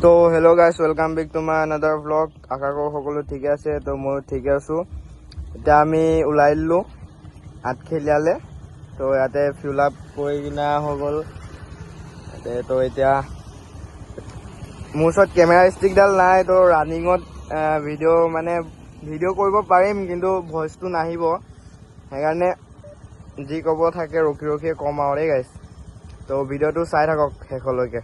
তো hello' guys, welcome back to my another blog. আশা কৰোঁ সকলো ঠিকে আছে। তো মই ঠিকে আছোঁ। এতিয়া আমি ওলাই দিলোঁ আঠখেলীয়ালৈ। তো ইয়াতে ফিল আপ কৰি কিনা হৈ গ'ল। তো এতিয়া মোৰ ওচৰত কেমেৰা ষ্টিকডাল নাই। তো ৰানিঙত ভিডিঅ' কৰিব পাৰিম, কিন্তু ভইচটো নাহিব। সেইকাৰণে যি ক'ব থাকে ৰখি ৰখিয়ে ক'ম আৰু দেই গাইজ। তো ভিডিঅ'টো চাই থাকক শেষলৈকে।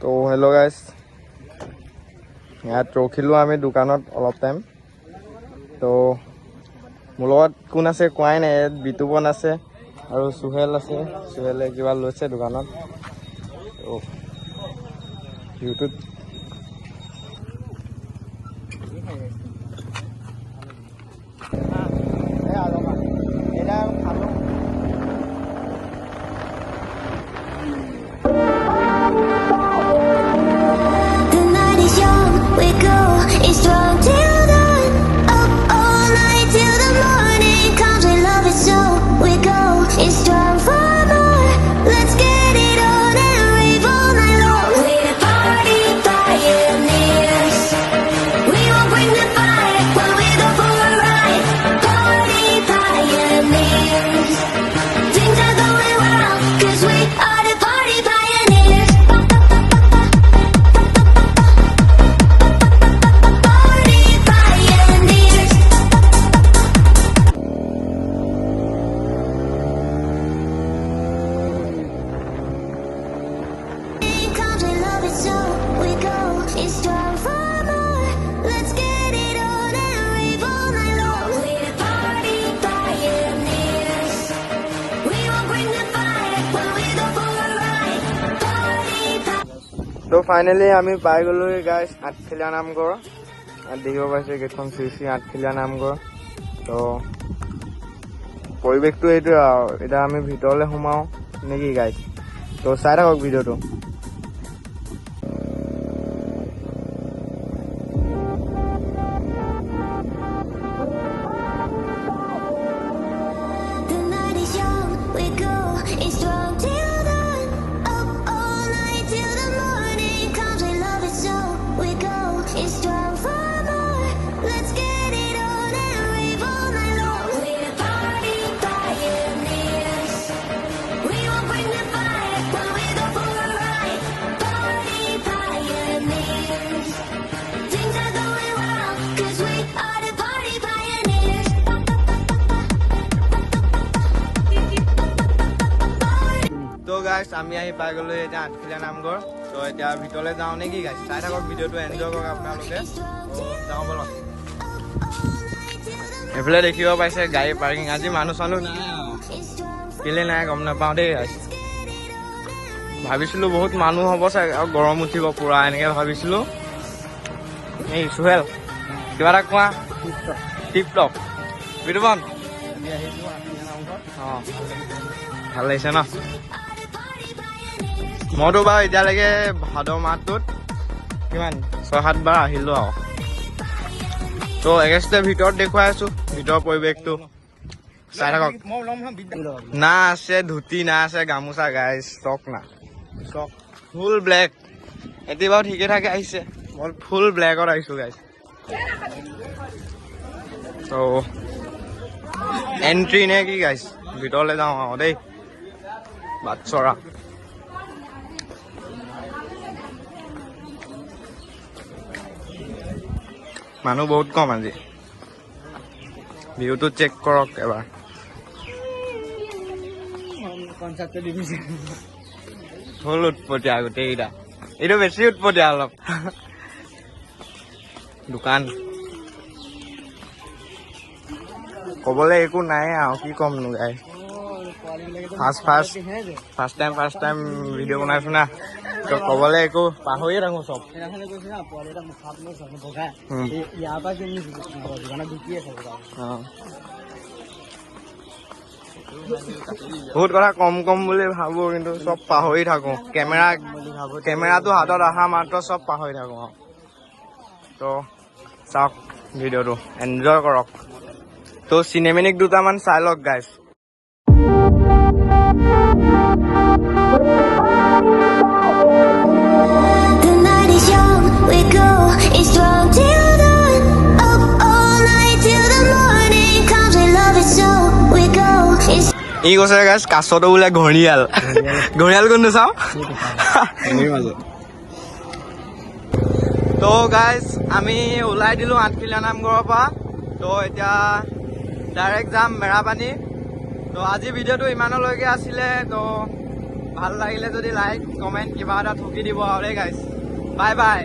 তো হেল্ল' গাইজ, ইয়াত ৰখিলোঁ আমি দোকানত অলপ টাইম। তো মোৰ লগত কোন আছে কোৱাই নাই। ইয়াত বিতুপন আছে আৰু সুহেল আছে। সুহেলে কিবা লৈছে দোকানত। তো ইউটিউব তো ফাইনেলি আমি পাই গ'লোঁ গাইজ আঠখেলীয়া নামঘৰ। ইয়াত দেখিব পাইছে গেটখন শ্ৰী শ্ৰী আঠখেলীয়া নামঘৰ। তো পৰিৱেশটো এইটোৱে আৰু। এতিয়া আমি ভিতৰলৈ সোমাওঁ নেকি গাইজ? তো চাই থাকক ভিডিঅ'টো। তো গাইজ, আমি আহি পাই গ'লো এতিয়া আঠখেলীয়া নামঘৰ। তো এতিয়া ভিতৰলৈ যাওঁ নেকি গাইজ? চাই থাকক ভিডিঅ'টো, এনজয় কৰক আপোনালোকে। তো যাওঁ বলক। এইফালে দেখিব পাইছে গাড়ী পাৰ্কিং। আজি মানুহ চানুহ নাই, কেলে নাই গম নাপাওঁ দেই গাইজ। ভাবিছিলোঁ বহুত মানুহ হ'ব চাগে আৰু গৰম উঠিব পুৰা, এনেকৈ ভাবিছিলোঁ। এই সুহেল কিবা এটা কোৱা। টিপ টপ বিতুপন, অঁ ভাল লাগিছে ন? মইতো বাৰু এতিয়ালৈকে ভাদ মাহটোত কিমান 6-7 বাৰ আহিলোঁ আৰু। তো একেষ্টে ভিতৰত দেখুৱাই আছোঁ ভিতৰৰ পৰিৱেশটো চাই থাকক। না আছে ধুতি, না আছে গামোচা গাইজ। চক না চক ফুল ব্লেক। এতিয়া বাৰু ঠিকে ঠাকে আহিছে, মই ফুল ব্লেকত আহিছোঁ গাইজ। তো এণ্ট্ৰি নে কি গাইজ? ভিতৰলৈ যাওঁ আৰু দেই। বাটচৰা মানুহ বহুত কম আজি। ভিউটো চেক কৰক এবাৰ। ফুল উৎপতীয়া গোটেইকেইটা। এইটো বেছি উৎপতীয়া অলপ। দোকান ক'বলৈ একো নাই আৰু কি ক'ম নো গাই ফাৰ্ষ্ট টাইম ভিডিঅ' বনাইছো না তো ক'বলৈ একো পাহৰিয়ে থাকোঁ চব বহুত কথা কম বুলি ভাবো কিন্তু চব পাহৰি থাকো কেমেৰাটো হাতত অহা মাত্ৰ চব পাহৰি থাকো আৰু তো চাওক ভিডিঅ'টো এনজয় কৰক তো চিনেমেটিক দুটামান চাই লওক গাইজ ই কৈছে গাইজ কাছতো বোলে ঘঁৰিয়াল কোনটো চাওঁ তো গাইজ আমি ওলাই দিলোঁ আঠখিলীয়া নামঘৰৰ পৰা তো এতিয়া ডাইৰেক্ট যাম মেৰাপানী তো আজি ভিডিঅ'টো ইমানলৈকে আছিলে তো ভাল লাগিলে যদি লাইক কমেণ্ট কিবা এটা ঠকি দিব আৰু দেই গাইজ বাই